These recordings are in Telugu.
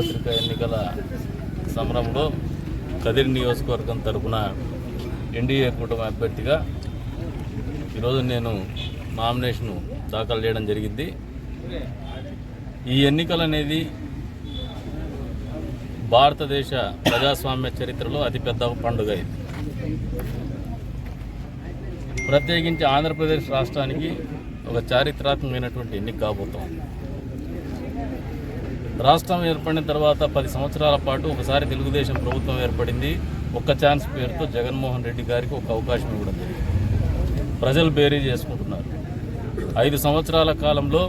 సార్వత్రిక ఎన్నికల సమరంలో కదిరి నియోజకవర్గం తరపున ఎన్డీఏ కూటమి అభ్యర్థిగా ఈరోజు నేను నామినేషన్ దాఖలు చేయడం జరిగింది. ఈ ఎన్నికలు అనేది భారతదేశ ప్రజాస్వామ్య చరిత్రలో అతిపెద్ద పండుగ ఇది. ప్రత్యేకించి ఆంధ్రప్రదేశ్ రాష్ట్రానికి ఒక చారిత్రాత్మకమైనటువంటి ఎన్నిక కాబోతోంది. రాష్ట్రం ఏర్పడిన తర్వాత 10 సంవత్సరాల పాటు ఒకసారి తెలుగుదేశం ప్రభుత్వం ఏర్పడింది. ఒక్క ఛాన్స్ పేరుతో జగన్మోహన్ రెడ్డి గారికి ఒక అవకాశం ఇవ్వడం జరిగింది. ప్రజలు బేరీ చేసుకుంటున్నారు. 5 సంవత్సరాల కాలంలో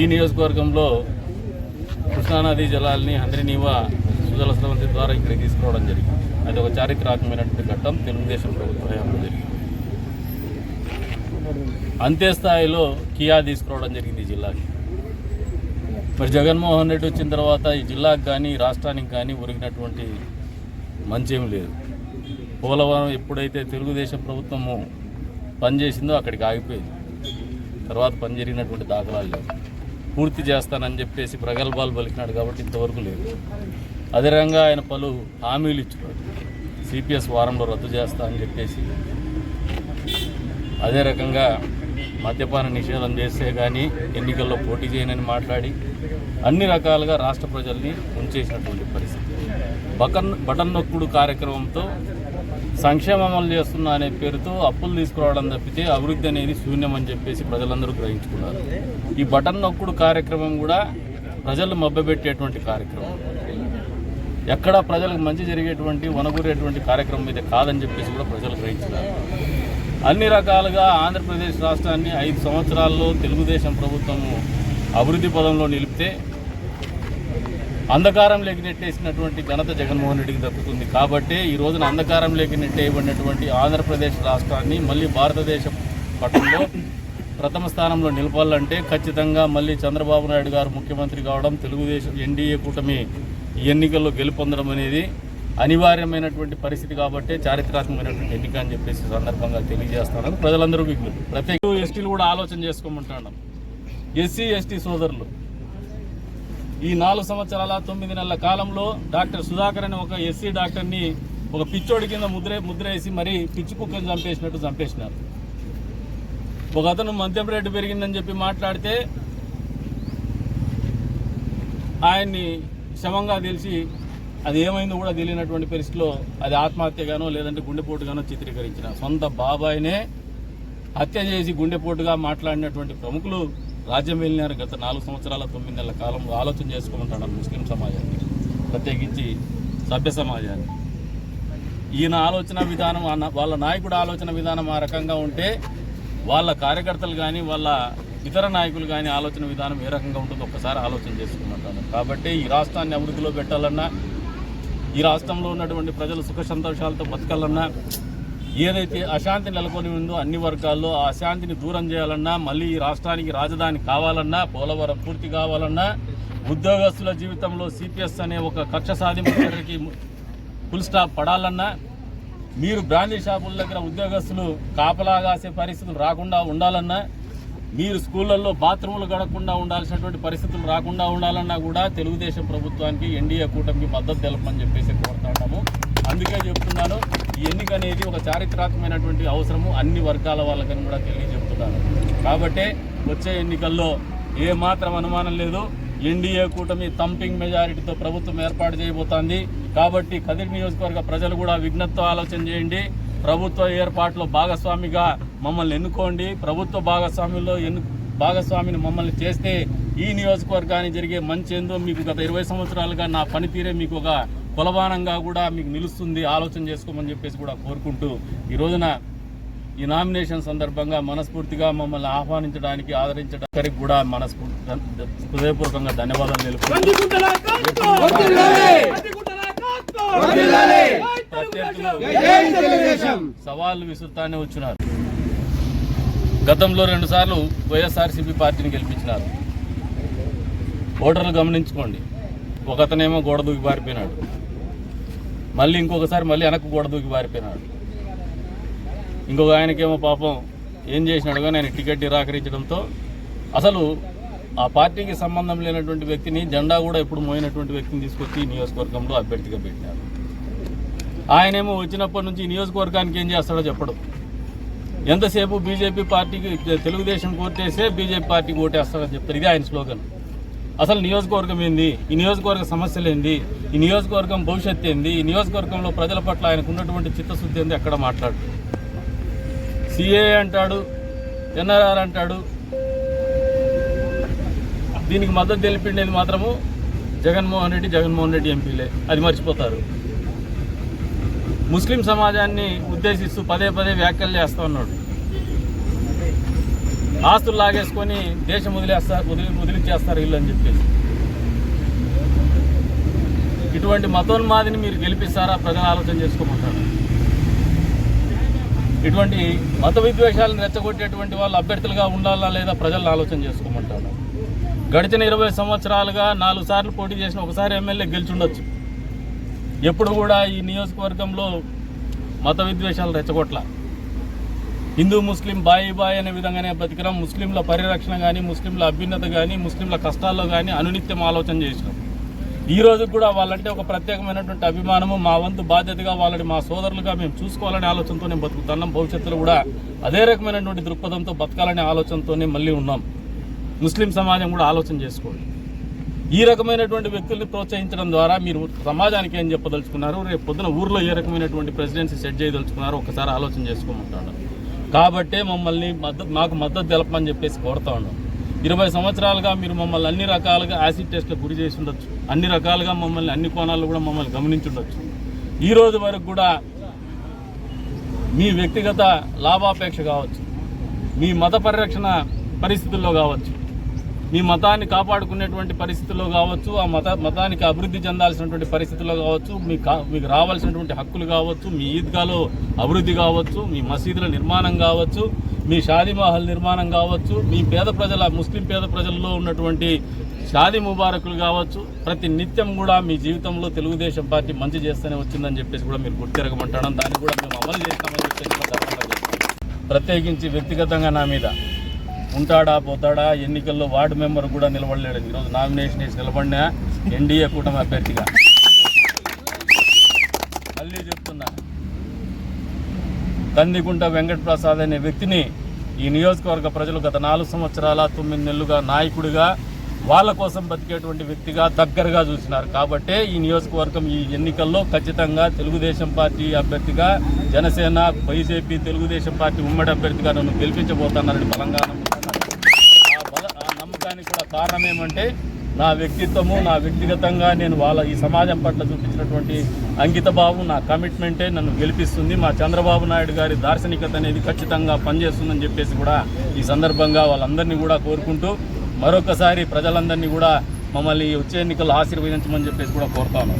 ఈ నియోజకవర్గంలో కృష్ణానదీ జలాల్ని హంద్రీనీవా సుజల స్రవంతి ద్వారా ఇక్కడికి తీసుకురావడం జరిగింది. అది ఒక చారిత్రాత్మకమైనటువంటి ఘట్టం తెలుగుదేశం ప్రభుత్వ హయాంలో జరిగింది. అంతే స్థాయిలో కియా తీసుకురావడం జరిగింది ఈ జిల్లాకి. మరి జగన్మోహన్ రెడ్డి వచ్చిన తర్వాత ఈ జిల్లాకు కానీ రాష్ట్రానికి కానీ ఒరిగినటువంటి మంచేం లేదు. పోలవరం ఎప్పుడైతే తెలుగుదేశం ప్రభుత్వము పనిచేసిందో అక్కడికి ఆగిపోయింది. తర్వాత పని జరిగినటువంటి దాఖలాలు లేవు. పూర్తి చేస్తానని చెప్పేసి ప్రగల్భాలు పలికినాడు కాబట్టి ఇంతవరకు లేదు. అదే రకంగా ఆయన పలు హామీలు ఇచ్చున్నాడు. సిపిఎస్ వారంలో రద్దు చేస్తా అని చెప్పేసి, అదే రకంగా మద్యపాన నిషేధం చేస్తే కానీ ఎన్నికల్లో పోటీ చేయనని మాట్లాడి అన్ని రకాలుగా రాష్ట్ర ప్రజల్ని ఉంచేసినటువంటి పరిస్థితి. బటన్ నొక్కుడు కార్యక్రమంతో సంక్షేమం అమలు చేస్తున్నా అనే పేరుతో అప్పులు తీసుకురావడం తప్పితే అభివృద్ధి అనేది శూన్యం అని చెప్పేసి ప్రజలందరూ గ్రహించుకున్నారు. ఈ బటన్ నొక్కుడు కార్యక్రమం కూడా ప్రజలు మభ్యపెట్టేటువంటి కార్యక్రమం. ఎక్కడా ప్రజలకు మంచి జరిగేటువంటి వనగూరేటువంటి కార్యక్రమం అయితే కాదని చెప్పేసి కూడా ప్రజలు గ్రహించినారు. అన్ని రకాలుగా ఆంధ్రప్రదేశ్ రాష్ట్రాన్ని 5 సంవత్సరాల్లో తెలుగుదేశం ప్రభుత్వము అభివృద్ధి పదంలో నిలిపితే అంధకారంలోకి నెట్టేసినటువంటి ఘనత జగన్మోహన్ రెడ్డికి దక్కుతుంది. కాబట్టి ఈ రోజున అంధకారంలోకి నెట్టేయబడినటువంటి ఆంధ్రప్రదేశ్ రాష్ట్రాన్ని మళ్ళీ భారతదేశ పటంలో ప్రథమ స్థానంలో నిలపాలంటే ఖచ్చితంగా మళ్ళీ చంద్రబాబు నాయుడు గారు ముఖ్యమంత్రి కావడం, తెలుగుదేశం ఎన్డీఏ కూటమి ఈ ఎన్నికల్లో గెలుపొందడం అనేది అనివార్యమైనటువంటి పరిస్థితి. కాబట్టి చారిత్రాత్మకమైనటువంటి ఎన్నిక అని చెప్పేసి సందర్భంగా తెలియజేస్తున్నాను. ప్రజలందరూ విజ్ఞప్తి, ప్రత్యేక ఎస్టీలు కూడా ఆలోచన చేసుకోమంటున్నాం. ఎస్సీ ఎస్టీ సోదరులు ఈ 4 సంవత్సరాల 9 నెలల కాలంలో డాక్టర్ సుధాకర్ అనే ఒక ఎస్సీ డాక్టర్ని ఒక పిచ్చోడి కింద ముద్ర వేసి మరీ పిచ్చి కుక్కని చంపేసినట్టు చంపేసినారు. ఒక అతను మద్యం రేటు పెరిగిందని చెప్పి మాట్లాడితే ఆయన్ని శవంగా తెలిసి అది ఏమైందో కూడా తెలియనటువంటి పరిస్థితిలో అది ఆత్మహత్యగానో లేదంటే గుండెపోటుగానో చిత్రీకరించిన సొంత బాబాయినే హత్య చేసి గుండెపోటుగా మాట్లాడినటువంటి ప్రముఖులు రాజ్యం వెళ్ళినారు. గత 4 సంవత్సరాల 9 నెలల కాలంలో ఆలోచన చేసుకోమంటాడు ముస్లిం సమాజాన్ని, ప్రత్యేకించి సభ్య సమాజాన్ని. ఈయన ఆలోచన విధానం, వాళ్ళ నాయకుడు ఆలోచన విధానం ఆ రకంగా ఉంటే వాళ్ళ కార్యకర్తలు కానీ వాళ్ళ ఇతర నాయకులు కానీ ఆలోచన విధానం ఏ రకంగా ఉంటుందో ఒక్కసారి ఆలోచన చేసుకోమంటాను. కాబట్టి ఈ రాష్ట్రాన్ని అభివృద్ధిలో పెట్టాలన్నా, ఈ రాష్ట్రంలో ఉన్నటువంటి ప్రజలు సుఖ సంతోషాలతో బతకాలన్నా, ఏదైతే అశాంతి నెలకొని ఉందో అన్ని వర్గాల్లో ఆ అశాంతిని దూరం చేయాలన్నా, మళ్ళీ ఈ రాష్ట్రానికి రాజధాని కావాలన్నా, పోలవరం పూర్తి కావాలన్నా, ఉద్యోగస్తుల జీవితంలో సిపిఎస్ అనే ఒక కక్ష సాధింపు చర్యకి ఫుల్ స్టాప్ పడాలన్నా, మీరు బ్రాండీ షాపుల దగ్గర ఉద్యోగస్తులు కాపలాగాసే పరిస్థితులు రాకుండా ఉండాలన్నా, మీరు స్కూళ్ళల్లో బాత్రూములు గడకుండా ఉండాల్సినటువంటి పరిస్థితులు రాకుండా ఉండాలన్నా కూడా తెలుగుదేశం ప్రభుత్వానికి ఎన్డీఏ కూటమికి మద్దతు తెలపమని చెప్పేసి కోరుతా ఉన్నాము. అందుకే చెప్తున్నాను, ఈ ఎన్నిక అనేది ఒక చారిత్రాత్మకమైనటువంటి అవసరము అన్ని వర్గాల వాళ్ళకని కూడా తెలియజెప్తున్నాను. కాబట్టి వచ్చే ఎన్నికల్లో ఏమాత్రం అనుమానం లేదు, ఎన్డీఏ కూటమి థంపింగ్ మెజారిటీతో ప్రభుత్వం ఏర్పాటు చేయబోతోంది. కాబట్టి కదిరి నియోజకవర్గ ప్రజలు కూడా విజ్ఞప్తితో ఆలోచన చేయండి. ప్రభుత్వ ఏర్పాటులో భాగస్వామిగా మమ్మల్ని ఎన్నుకోండి. ప్రభుత్వ భాగస్వామిని మమ్మల్ని చేస్తే ఈ నియోజకవర్గానికి జరిగే మంచి ఏందో మీకు గత 20 సంవత్సరాలుగా నా పనితీరే మీకు ఒక కొలమానంగా కూడా మీకు నిలుస్తుంది. ఆలోచన చేసుకోమని చెప్పేసి కూడా కోరుకుంటూ ఈ రోజున ఈ నామినేషన్ సందర్భంగా మనస్ఫూర్తిగా మమ్మల్ని ఆహ్వానించడానికి, ఆదరించడానికి కూడా హృదయపూర్వకంగా ధన్యవాదాలు సవాళ్లు విసురుతానే వచ్చినారు. గతంలో 2 సార్లు వైఎస్ఆర్సీపీ పార్టీని గెలిపించినారు. ఓటర్లు గమనించుకోండి, ఒకతనేమో గోడ దూకి పారిపోయినాడు, మళ్ళీ ఇంకొకసారి మళ్ళీ వెనక్కు గోడ దూకి పారిపోయినాడు. ఇంకొక ఆయనకేమో పాపం ఏం చేసినాడు కానీ ఆయన టికెట్ నిరాకరించడంతో అసలు ఆ పార్టీకి సంబంధం లేనటువంటి వ్యక్తిని, జెండా కూడా ఎప్పుడు మోయినటువంటి వ్యక్తిని తీసుకొచ్చి ఈ నియోజకవర్గంలో అభ్యర్థిగా పెట్టినారు. ఆయనేమో వచ్చినప్పటి నుంచి ఈ నియోజకవర్గానికి ఏం చేస్తాడో చెప్పడు. ఎంతసేపు బీజేపీ పార్టీకి, తెలుగుదేశం ఓటేస్తే బీజేపీ పార్టీకి ఓటేస్తాడని చెప్తారు. ఇది ఆయన స్లోగన్. అసలు నియోజకవర్గం ఏంది, ఈ నియోజకవర్గ సమస్యలు ఏంది, ఈ నియోజకవర్గం భవిష్యత్తు ఏంది, ఈ నియోజకవర్గంలో ప్రజల పట్ల ఆయనకు ఉన్నటువంటి చిత్తశుద్ధి ఏంది ఎక్కడ మాట్లాడు. సిఏ అంటాడు, ఎన్ఆర్ఆర్ అంటాడు. దీనికి మద్దతు తెలిపిండేది మాత్రము జగన్మోహన్ రెడ్డి ఎంపీలే. అది మర్చిపోతారు. ముస్లిం సమాజాన్ని ఉద్దేశిస్తూ పదే పదే వ్యాఖ్యలు చేస్తూ ఉన్నాడు. ఆస్తులు లాగేసుకొని దేశం వదిలించేస్తారు వీళ్ళు అని చెప్పేసి. ఇటువంటి మతోన్మాదిని మీరు గెలిపిస్తారా? ప్రజలు ఆలోచన చేసుకోమంటారు. ఇటువంటి మత విద్వేషాలను రెచ్చగొట్టేటువంటి వాళ్ళు అభ్యర్థులుగా ఉండాలా లేదా ప్రజలను ఆలోచన చేసుకోమంటారు. గడిచిన 20 సంవత్సరాలుగా 4 సార్లు పోటీ చేసిన, ఒకసారి ఎమ్మెల్యే గెలిచుండొచ్చు. ఎప్పుడు కూడా ఈ నియోజకవర్గంలో మత విద్వేషాలు రెచ్చగొట్ల. హిందూ ముస్లిం బాయి అనే విధంగానే బతికినాం. ముస్లింల పరిరక్షణ కానీ, ముస్లింల అభ్యున్నత కానీ, ముస్లింల కష్టాల్లో కానీ అనునిత్యం ఆలోచన చేసినాం. ఈ రోజు కూడా వాళ్ళంటే ఒక ప్రత్యేకమైనటువంటి అభిమానము, మా వంతు బాధ్యతగా వాళ్ళని మా సోదరులుగా మేము చూసుకోవాలనే ఆలోచనతోనే బతుకుతున్నాం. భవిష్యత్తులో కూడా అదే రకమైనటువంటి దృక్పథంతో బతకాలనే ఆలోచనతోనే మళ్ళీ ఉన్నాం. ముస్లిం సమాజం కూడా ఆలోచన చేసుకోండి. ఈ రకమైనటువంటి వ్యక్తుల్ని ప్రోత్సహించడం ద్వారా మీరు సమాజానికి ఏం చెప్పదలుచుకున్నారు, రేపు పొద్దున ఊర్లో ఏ రకమైనటువంటి ప్రెసిడెన్సీ సెట్ చేయదలుచుకున్నారో ఒకసారి ఆలోచన చేసుకోమంటాడు. కాబట్టే మమ్మల్ని మాకు మద్దతు తెలపమని చెప్పేసి కోరుతా ఉన్నాం. 20 సంవత్సరాలుగా మీరు మమ్మల్ని అన్ని రకాలుగా యాసిడ్ టెస్ట్లకు గురి చేసి ఉండొచ్చు, అన్ని రకాలుగా మమ్మల్ని అన్ని కోణాల్లో కూడా మమ్మల్ని గమనించుండొచ్చు. ఈ రోజు వరకు కూడా మీ వ్యక్తిగత లాభాపేక్ష కావచ్చు, మీ మత పరిరక్షణ పరిస్థితుల్లో కావచ్చు, మీ మతాన్ని కాపాడుకునేటువంటి పరిస్థితుల్లో కావచ్చు, ఆ మతానికి అభివృద్ధి చెందాల్సినటువంటి పరిస్థితుల్లో కావచ్చు, మీకు రావాల్సినటువంటి హక్కులు కావచ్చు, మీ ఈద్గాలో అభివృద్ధి కావచ్చు, మీ మసీదుల నిర్మాణం కావచ్చు, మీ షాదీ మహల్ నిర్మాణం కావచ్చు, మీ ముస్లిం పేద ప్రజల్లో ఉన్నటువంటి షాదీ ముబారకులు కావచ్చు, ప్రతి నిత్యం కూడా మీ జీవితంలో తెలుగుదేశం పార్టీ మంచి చేస్తూనే వచ్చిందని చెప్పేసి కూడా మీరు గుర్తిరగమంటాం. దాన్ని కూడా మేము అమలు చేస్తామని చెప్పేసి ప్రత్యేకించి వ్యక్తిగతంగా నా మీద ఉంటాడా పోతాడా, ఎన్నికల్లో వార్డు మెంబర్ కూడా నిలబడలేడు. ఈరోజు నామినేషన్ వేసి నిలబడినా ఎన్డీఏ కూటమి అభ్యర్థిగా. మళ్ళీ చెప్తున్నా, కందికుంట వెంకటప్రసాద్ అనే వ్యక్తిని ఈ నియోజకవర్గ ప్రజలు గత 4 సంవత్సరాల 9 నెలలుగా నాయకుడిగా, వాళ్ళ కోసం బతికేటువంటి వ్యక్తిగా దగ్గరగా చూసినారు. కాబట్టే ఈ నియోజకవర్గం ఈ ఎన్నికల్లో ఖచ్చితంగా తెలుగుదేశం పార్టీ అభ్యర్థిగా, జనసేన, బీజేపీ, తెలుగుదేశం పార్టీ ఉమ్మడి అభ్యర్థిగా నన్ను గెలిపించబోతున్నారని బలంగా ఆ నమ్మకానికి కూడా కారణం ఏమంటే నా వ్యక్తిత్వము, నా వ్యక్తిగతంగా నేను ఈ సమాజం పట్ల చూపించినటువంటి అంకిత భావం, నా కమిట్మెంటే నన్ను గెలిపిస్తుంది. మా చంద్రబాబు నాయుడు గారి దార్శనికత అనేది ఖచ్చితంగా పనిచేస్తుందని చెప్పేసి కూడా ఈ సందర్భంగా వాళ్ళందరినీ కూడా కోరుకుంటూ మరొకసారి ప్రజలందరినీ కూడా మమ్మల్ని వచ్చే ఎన్నికల్లో ఆశీర్వదించమని చెప్పేసి కూడా కోరుతాను.